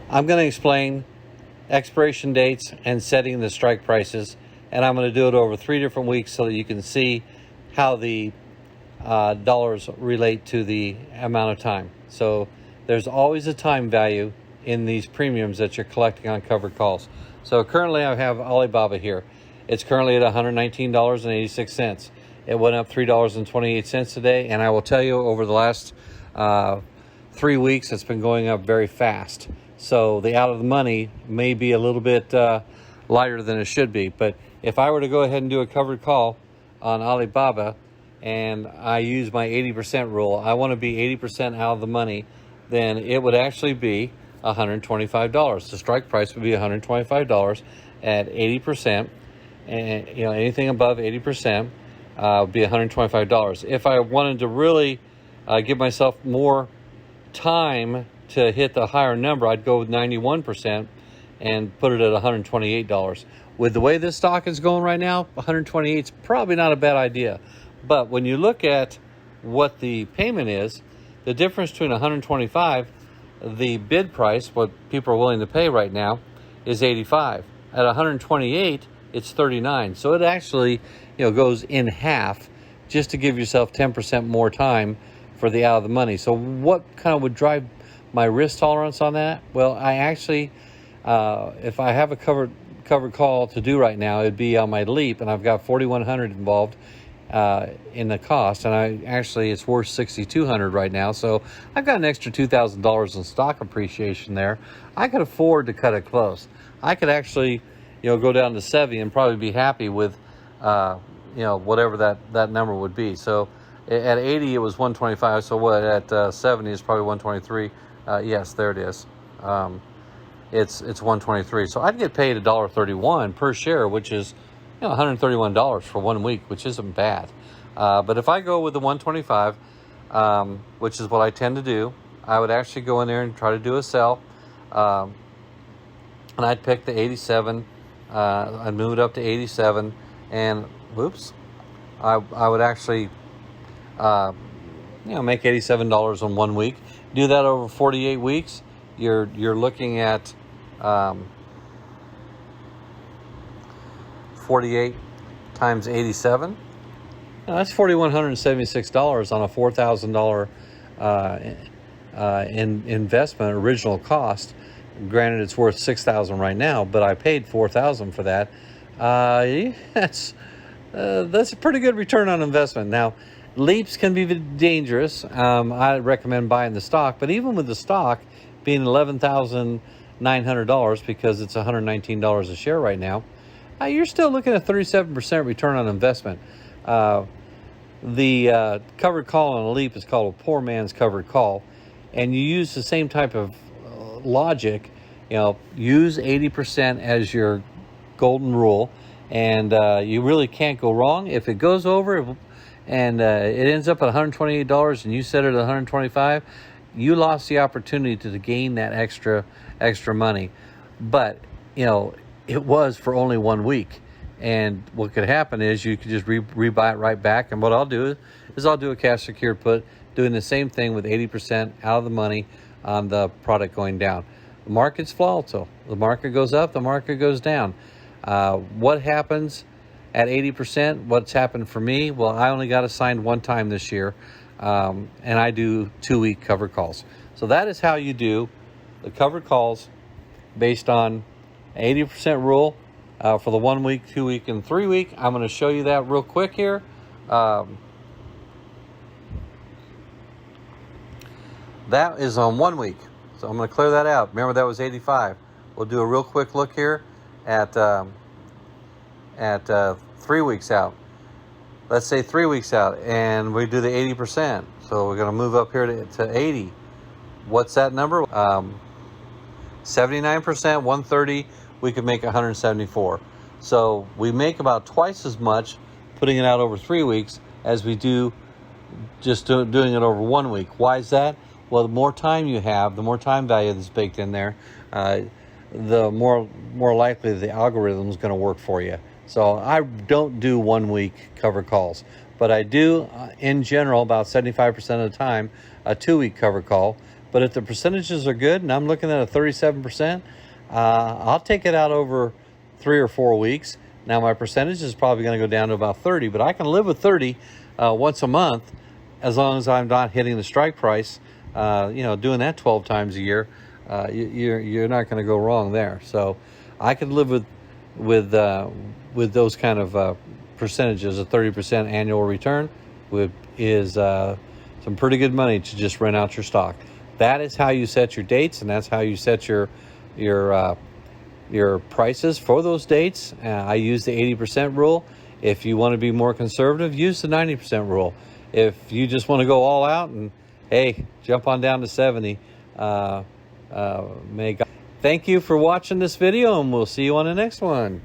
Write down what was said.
I'm going to explain expiration dates and setting the strike prices, and I'm going to do it over 3 different weeks so that you can see how the dollars relate to the amount of time. So there's always a time value in these premiums that you're collecting on covered calls. So currently I have Alibaba here. It's currently at $119.86. It went up $3.28 today, and I will tell you over the last 3 weeks it's been going up very fast. So the out of the money may be a little bit lighter than it should be. But if I were to go ahead and do a covered call on Alibaba and I use my 80% rule, I want to be 80% out of the money, then it would actually be $125. The strike price would be $125 at 80%. And anything above 80% would be $125. If I wanted to really give myself more time to hit the higher number, I'd go with 91% and put it at $128. With the way this stock is going right now, 128 is probably not a bad idea. But when you look at what the payment is, the difference between 125, the bid price, what people are willing to pay right now, is 85. At 128, it's 39. So it actually, goes in half just to give yourself 10% more time for the out of the money. So what kind of would drive my risk tolerance on that? Well, I actually, if I have a covered call to do right now, it'd be on my Leap, and I've got 4,100 involved in the cost, and it's worth 6,200 right now. So I've got an extra $2,000 in stock appreciation there. I could afford to cut it close. I could actually, go down to 70 and probably be happy with, whatever that number would be. So at 80 it was 125. So what at 70 is probably 123. Yes, there it is. It's 123. So I'd get paid $1.31 per share, which is $131 for 1 week, which isn't bad. But if I go with the 125, which is what I tend to do, I would actually go in there and try to do a sell. And I'd pick the 87. I'd move it up to 87, and I would actually make $87 on 1 week. Do that over 48 weeks. You're looking at 48 times 87. That's $4,176 on a $4,000 investment original cost. Granted, it's worth $6,000 right now, but I paid $4,000 for that. That's a pretty good return on investment. Now, leaps can be dangerous. I recommend buying the stock, but even with the stock being $11,900 because it's $119 a share right now, you're still looking at 37% return on investment. The covered call on a leap is called a poor man's covered call, and you use the same type of logic. Use 80% as your golden rule, and you really can't go wrong. If it goes over and it ends up at $128 and you set it at $125, you lost the opportunity to gain that extra money. But it was for only 1 week, and what could happen is you could just rebuy it right back. And what I'll do is I'll do a cash secured put, doing the same thing with 80% out of the money on the product going down. The market's volatile. The market goes up, the market goes down. What happens at 80%? What's happened for me? Well, I only got assigned one time this year, and I do 2-week covered calls. So that is how you do the covered calls based on 80% rule for the 1 week, 2 week, and 3 week. I'm going to show you that real quick here. That is on 1 week. So I'm going to clear that out. Remember, that was 85. We'll do a real quick look here at 3 weeks out. Let's say 3 weeks out, and we do the 80%. So we're going to move up here to 80. What's that number? 79%, 130. We could make 174. So we make about twice as much putting it out over 3 weeks as we do just doing it over 1 week. Why is that? Well, the more time you have, the more time value that's baked in there, the more likely the algorithm is going to work for you. So I don't do 1 week cover calls, but I do, in general, about 75% of the time, a 2 week cover call. But if the percentages are good, and I'm looking at a 37%, I'll take it out over 3 or 4 weeks. Now my percentage is probably going to go down to about 30, but I can live with 30 once a month, as long as I'm not hitting the strike price. Doing that 12 times a year, you're not going to go wrong there. So I could live with those kind of percentages. A 30% annual return is some pretty good money to just rent out your stock. That is how you set your dates, and that's how you set your prices for those dates. I use the 80% rule. If you want to be more conservative, use the 90% rule. If you just want to go all out and, hey, jump on down to 70, may God. Thank you for watching this video, and we'll see you on the next one.